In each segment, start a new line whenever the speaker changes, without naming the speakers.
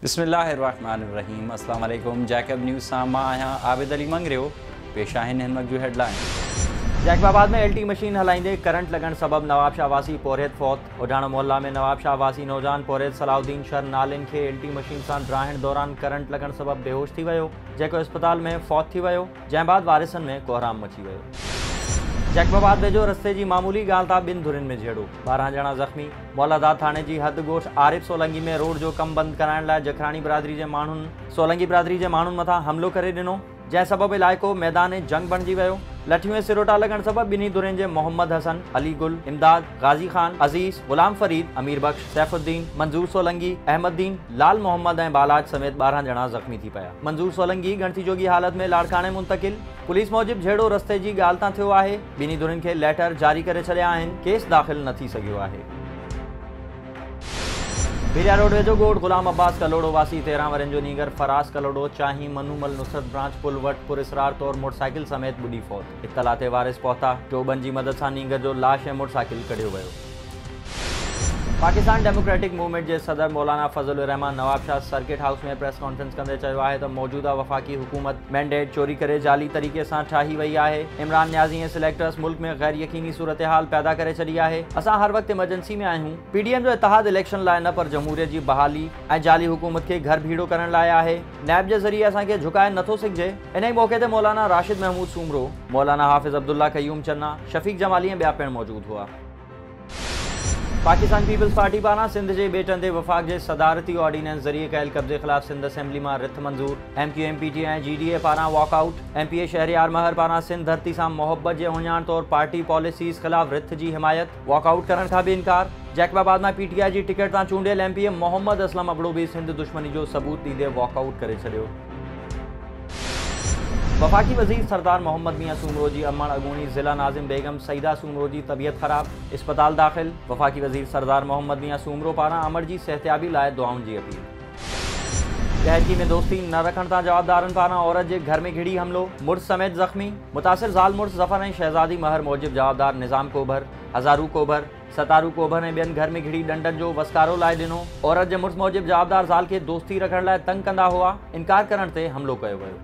बिस्मिल्लाहिर्रहमानिर्रहीम। अस्सलाम वालेकुम। जैकब न्यूज़ सां मां आहियां आबिद अली मंगरियो। पेश आहिनि हिन वक़्त जूं हेडलाइन। जैकबाबाद में LT मशीन हलाईंदे करंट लगण सबब नवाब शाह वासी पोरियत फौत। उडाणा मोहल्ला में नवाब शाह वासी नौजवान पोरियत सलाउद्दीन शर नालिन खे LT मशीन सां ड्राइण दौरान करंट लगण सबब बेहोश थी वियो, जेको अस्पताल में फौत थी वियो, जंहिं बाद वारिसनि में कोहराम मची वियो। जैकबाबाद वेझो रस्ते जी मामूली ॻाल्हि तां ॿिनि धुरियुनि में झेड़ो, 12 ॼणा ज़ख़्मी। मौलादाद थाणे जी हद गोश आरिफ सोलंगी में रोड जो कमु बंदि कराइण लाइ जखराणी बिरादरी जे माण्हुनि सोलंगी बिरादरी जे माण्हुनि मथां हमिलो करे ॾिनो, जंहिं सबबु इलाइक़ो मैदान जंग बणिजी वियो। लठियूं ऐं सिरोटा लॻण सबबु ॿिन्ही धुरियुनि जे मोहम्मद हसन, अली गुल, इमदाद, गाज़ी ख़ान, अज़ीज़, गुलाम फरीद, अमीर बख्श, सैफुद्दीन, मंजूर सोलंगी, अहमददीन, लाल मोहम्मद ऐं बालाज समेत 12 ॼणा ज़ख़्मी थी पिया। मंजूर सोलंगी गणती जोगी हालत में लाड़काणे मुंतकिल। पुलिस मूजिबि झेड़ो रस्ते जी ॻाल्हि तां थियो आहे। ॿिन्ही धुरियुनि खे लेटर जारी करे छॾिया आहिनि। केस दाख़िल न थी सघियो आहे। भीरिया रोड वेझो ॻोठ गुलाम अब्बास कलोड़ो वासी 13 वरनि जो नीगर फराज़ कलोड़ो चाहीं मनूमल नुसरत ब्रांच पुल वटि पुरस्रार तौर मोटरसाइकिल समेत ॿुॾी फौत। इत्तला ते वारिस पहुता, टोबन जी मदद सां नीगर जो लाश ऐं मोटरसाइकिल कढियो वियो। पाकिस्तान डेमोक्रेटिक मूवमेंट जे सदर मौलाना फजल रहमान नवाब शाह सर्किट हाउस में प्रेस कॉन्फ्रेंस कंदे चयो आहे त मौजूदा वफ़ाक़ी हुकूमत मैंडेट चोरी करे जाली तरीक़े सां ठाही वई आहे। इमरान न्याज़ी ऐं सिलेक्टर्स मुल्क में गैर यकीनी सूरत हाल पैदा करे छॾी आहे। असां हर वक़्तु इमरजेंसी में आहियूं। PDM जो इतिहाद इलेक्शन लाइ न पर जमहूरियत जी बहाली ऐं जाली हुकूमत खे घर भीड़ो करण लाइ आहे। नैब जे ज़रिए असांखे झुकाए नथो सघिजे। इन ई मौक़े ते मौलाना राशिद महमूद सूमरो, मौलाना हाफ़िज़ अब्दुल्ला क़यूम चन्ना, शफ़ीक जमाली ऐं ॿिया पिणु मौजूद हुआ। पाकिस्तान पीपल्स पार्टी पारां सिंध जे बेटनि ते वफ़ाक़ जे सदारती ऑर्डिनेंस ज़रिए कयल कब्ज़े ख़िलाफ़ सिंध असेंबली मां रिथ मंज़ूर। MQ MPT ऐं GDA पारां वॉकआउट। MPA शहरियार महर पारां सिंध धरती सां मोहब्बत जे उहिञाण तौर पार्टी पॉलिसीज़ ख़िलाफ़ रिथ जी हिमायत। वॉकआउट करण खां बि इनकार। जैकबाबाद मां PTI जी टिकट तां चूंडियल MPA मोहम्मद असलम अबड़ो बि सिंध दुश्मनी जो सबूत ॾींदे वॉकआउट करे छॾियो। वफ़ाक़ी वज़ीर सरदार मोहम्मद मियां सूमरो जी अमण अॻूणी ज़िला नाज़िम बेगम सईदा सूमरो जी तबियत ख़राब, इस्पताल दाख़िल। वफ़ाक़ी वज़ीर सरदार मोहम्मद मियां सूमरो पारां अमर जी सेहतियाबी लाइ दुआउनि जी अपील। दहकी में दोस्ती न रखण तां जवाबदारनि पारां औरत जे घर में घिड़ी हमिलो, मुड़ुस समेत ज़ख़्मी। मुतासिर ज़ाल मुड़ुस ज़फ़र ऐं शहज़ादी महर मूजिबि जवाबदार निज़ाम कोभर, हज़ारू कोभर, सतारू कोभर ऐं ॿियनि घर में घिड़ी डंडनि जो वसकारो लाइ ॾिनो। औरत जे मुड़ुस मूजिबि जवाबदार ज़ाल खे दोस्ती रखण लाइ तंग कंदा हुआ, इनकार करण ते हमिलो कयो वियो।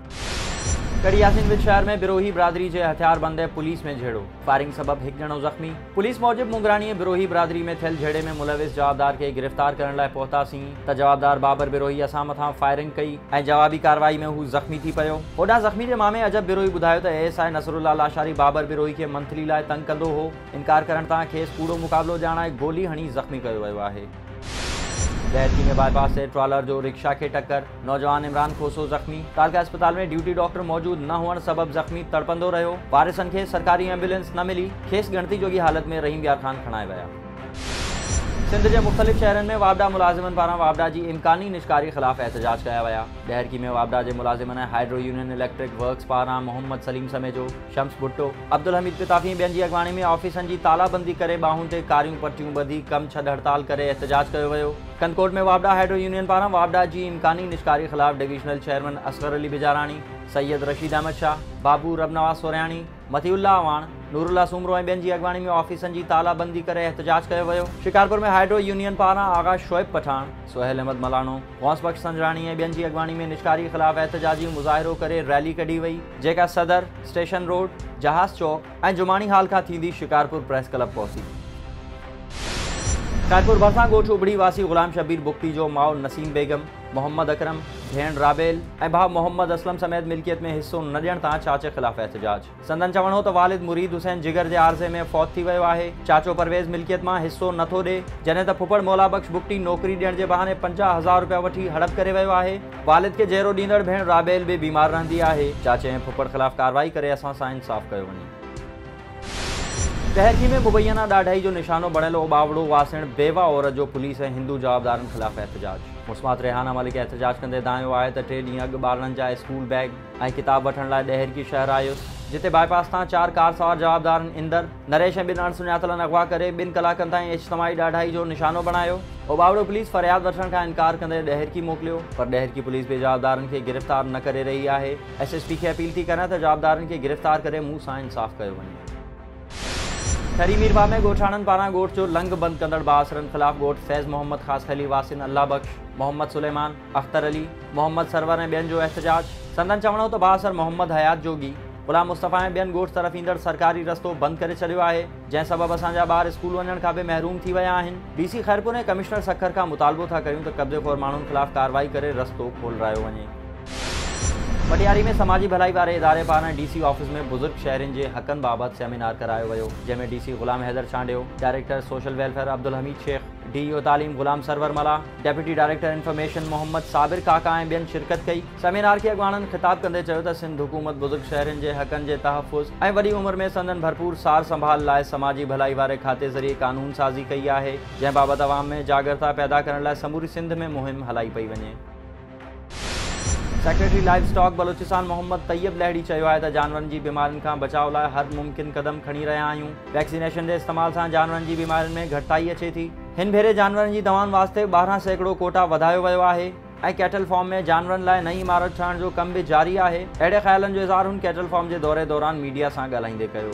कड़ी यासीन शहर में बिरोही बिरादरी जे हथियारबंद ऐं पुलिस में झेड़ो, फायरिंग सबबु हिकु ॼणो ज़ख़्मी। पुलिस मूजिबि मुंगराणी बिरोही बिरादरी में थियल झेड़े में मुलविस जवाबदार खे गिरफ़्तार करण लाइ पहुतासीं त जवाबदार बाबर बिरोही असां मथां फायरिंग कई ऐं जवाबी कार्रवाई में हू ज़ख़्मी थी पियो। होॾां ज़ख़्मी जे मामे अजब बिरोही ॿुधायो त ASI नसरुल्ला लाशारी बाबर बिरोही खे मंथली लाइ तंग कंदो हो। इनकार करण तां खेसि कूड़ो मुक़ाबिलो ॼाणाए गोली हणी ज़ख़्मी कयो वियो आहे। दहकी में बाईपास से ट्रॉलर जो रिक्शा खे टक्कर, नौजवान इमरान खोसो ज़ख़्मी। तालका अस्पताल में ड्यूटी डॉक्टर मौजूद न हुअण सबबु ज़ख़्मी तड़पंदो रहियो। वारिसनि खे सरकारी एम्बुलेंस न मिली, खेसि गणती जोगी हालत में रहीम यार ख़ान खणाए विया। सिंध जे मुख़्तलिफ़ शहरनि में वापडा मुलाज़िमनि पारां वापडा जी इम्कानी निष्कारी ख़िलाफ़ एहतजाज कया विया। दहकी में वापडा जे मुलाज़िमनि हाइड्रो यूनियन इलेक्ट्रिक वर्क्स पारां मोहम्मद सलीम समेजो, शम्स भुट्टो, अब्दुल हमीद पिताफ़ी ॿियनि जी अॻवानी में ऑफिसनि जी तालाबंदी करे ॿाहुनि ते कारियूं पटियूं ॿधी कमु छॾ हड़ताल करे एहतजाज कयो वियो। कनकोट में वापडा हाइड्रो यूनियन पारां वापडा जी इम्कानी निष्कारी ख़िलाफ़ डिविजनल चेयरमैन असगर अली बिजाराणी, सैयद रशीद अहमद शाह, बाबू रबनवाज़ सोरियाणी, मतीउल्लाह अवाण, नूरुल्लाह सूमरो ऐं ॿियनि जी अॻवानी में ऑफिसनि जी तालाबंदी करे एहतजाज कयो वियो। शिकारपुर में हाइड्रो यूनियन पारां आगा शोएब पठान, सोहेल अहमद मलाणो, गौस बख्श संजराणी ऐं ॿियनि जी अॻवानी में निष्कारी ख़िलाफ़ एहतजाजी मुज़ाहिरो करे रैली कढी वई, जेका सदर, स्टेशन रोड, जहाज़ चौक ऐं जुमाणी हाल खां थींदी शिकारपुर प्रेस क्लब पहुती। कानपुर भरिसां ॻोठ उबड़ी वासी ग़ुलाम शबीर बुख्ती जो माउ नसीम बेगम, मोहम्मद अकरम, भेण राबेल ऐं भाउ मोहम्मद असलम समेत मिल्कियत में हिस्सो न ॾियण तां चाचे ख़िलाफ़ एहतजाज। संदन चवण हो त वालिद मुरीद हुसैन जिगर जे आरज़े में फौत थी वियो आहे। चाचो परवेज़ मिल्कियत मां हिस्सो नथो ॾे, जॾहिं त फुफड़ मौला बख्श बुख्ती नौकरी ॾियण जे बहाने 50,000 रुपया वठी हड़प करे वियो आहे। वालिद खे जहिरो ॾींदड़ भेण राबेल बि बीमार रहंदी आहे। चाचे ऐं फुफड़ ख़िलाफ़ कार्रवाई करे असां सां इंसाफ़ कयो वञे। दहकी में मुबैना ॾाढाई जो निशानो बणियल ओबावड़ो वासिण बेवा औरत जो पुलिस ऐं हिंदू जवाबदारनि ख़िलाफ़ एहतजाज। मुस्मात रेहाना मलिक एहतजाज कंदे दायो आहे त 3 ॾींहं अॻु ॿारनि जा स्कूल बैग ऐं किताब वठण लाइ दहकी शहर आयुसि, जिते बाईपास तां 4 कार सवार जवाबदारनि इंदर नरेश ऐं 2 अणसुञातलनि अगवा करे 2 कलाकनि ताईं इज्तमाही ॾाढाई जो निशानो बणायो। ओबावड़ो पुलिस फ़रियाद वठण खां इनकार कंदे दहकी मोकिलियो, पर दहकी पुलिस बि जवाबदारनि खे गिरफ़्तार न करे रही आहे। SSP खे अपील थी कयां त जवाबदारनि खे गिरफ़्तार करे मूं सां इंसाफ़ कयो वञे। ठरी मीरबा में ॻोठाणनि पारां ॻोठ जो लंग बंद कंदड़ बासरनि ख़िलाफ़ ॻोठ फैज़ मोहम्मद ख़ास खली वासिन अल्लाह बख्श मोहम्मद सुलेमान अख्तर अली मोहम्मद सरवर ऐं ॿियनि जो एहतजाज। संदन चवणो त बासर मोहम्मद हयात जोगी ग़ुलाम मुस्तफ़ा ऐं ॿियनि ॻोठ तरफ़ ईंदड़ सरकारी रस्तो बंदि करे छॾियो आहे, जंहिं सबबि असांजा ॿार स्कूल वञण खां बि महरूम थी विया आहिनि। डीसी ख़ैरपुर ऐं कमिश्नर सखर खां मुतालबो था कयूं त कब्ज़ेखोर माण्हुनि ख़िलाफ़ कार्रवाई करे रस्तो खोलायो वञे। पटियारी में समाजी भलाई वारे इदारे पारां डीसी ऑफिस में बुज़ुर्ग शहरियुनि जे हक़नि बाबति सेमिनार करायो वियो, जंहिंमें DC Ghulam Haider Chandio, director social welfare Abdul Hamid Shaikh, DEO तालीम Ghulam Sarwar Mala, deputy director information Muhammad Sabir Kaka ऐं ॿियनि शिरकत कई। सेमिनार खे अॻवाननि ख़िताब कंदे चयो त सिंध हुकूमत बुज़ुर्ग शहरियुनि जे हक़नि जे तहफ़ुज़ ऐं वॾी उमिरि में संदन भरपूर सार संभाल लाइ समाजी भलाई वारे खाते ज़रिए कानून साज़ी कई आहे, जंहिं बाबति अवाम में जागरता पैदा करण लाइ समूरी सिंध में मुहिम हलाई पई वञे। Secretary livestock Balochistan Mohammad Tayyab Lehri चयो आहे त जानवरनि जी बीमारियुनि खां बचाव लाइ हर मुमकिन क़दम खणी रहिया आहियूं। वैक्सीनेशन जे इस्तेमाल सां जानवरनि जी बीमारियुनि में घटिताई अचे थी। हिन भेरे जानवरनि जी दवाउनि वास्ते 12% कोटा वधायो वियो आहे ऐं कैटल फॉर्म में जानवरनि लाइ नई इमारत ठहण जो कम बि जारी आहे। अहिड़े ख़्यालनि जो इज़हार हुन कैटल फॉर्म जे दौरे दौरान मीडिया सां ॻाल्हाईंदे कयो।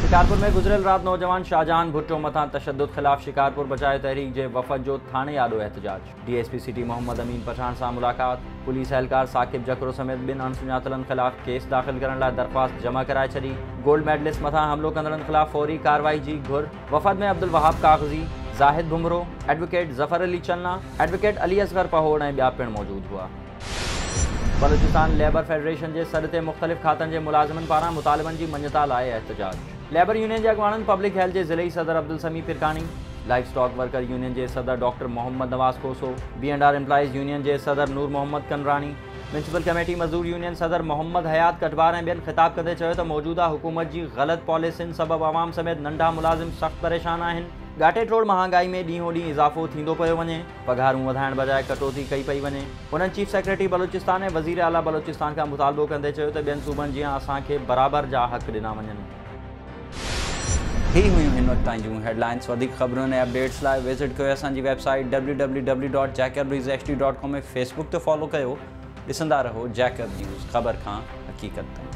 शिकारपुर में गुज़िरियल राति नौजवान शाहजहान भुट्टो मथां तशद्दुद ख़िलाफ़ शिकारपुर बचाए तहरीक जे वफ़द जो थाणे आॾो एहतजाज। डीएसपी सिटी मोहम्मद अमीन पठान सां मुलाक़ात। पुलिस एहलकार साकिब जकरो समेत ॿिनि अणसुञातलनि ख़िलाफ़ केस दाख़िल करण लाइ दरख़्वास्त जमा कराए छॾी। गोल्ड मेडलिस्ट मथां हमिलो कंदड़नि ख़िलाफ़ फौरी कार्रवाई जी घुर। वफ़द में अब्दुल वहाब कागज़ी, ज़ाहिद बुमरो, एडवोकेट ज़फ़र अली चन्ना, एडवोकेट अली असगर पहोड़ ऐं ॿिया पिणु मौजूद हुआ। बलूचिस्तान लेबर फेडरेशन जे सॾ ते मुख़्तलिफ़ खातनि जे मुलाज़िमनि पारां मुतालिबनि जी मञता लाइ एहतजाज। लेबर यूनियन जे अॻवाननि पब्लिक हेल्थ जे ज़िलई सदर अब्दुल समी पिरकानी, लाइफ स्टॉक वर्कर यूनियन जे सदर डॉक्टर मोहम्मद नवाज़ कोसो, B&R एम्प्लॉइज़ यूनियन जे सदर नूर मोहम्मद कनरानी, म्यूनसिपल कमेटी मज़दूर यूनियन सदर मोहम्मद हयात कटवार ऐं ॿियनि ख़िताब कंदे चयो त मौजूदा हुकूमत जी ग़लति पॉलिसियुनि सबबि अवाम समेत नंढा मुलाज़िम सख़्तु परेशान आहिनि। घाटे टोड़ महांगाई में ॾींहों ॾींहुं इज़ाफ़ो थींदो पियो वञे, पघारूं वधाइण बजाए कटौती कई पई वञे। उन्हनि चीफ सेक्रेटरी बलूचिस्तान ऐं वज़ीर आला बलूचिस्तान खां मुतालबो कंदे चयो त ॿियनि सूबनि जीअं असांखे बराबरि जा हक़ ॾिना वञनि। ही हुयूं हिन वक़्त ताईं जूं हेडलाइंस। वधीक ख़बरुनि ऐं अपडेट्स लाइ विज़िट कयो असांजी वेबसाइट www.jacobreezhd.com ऐं फेसबुक ते फॉलो कयो। ॾिसंदा रहो जैकब न्यूज़, ख़बर खां हक़ीक़त ताईं।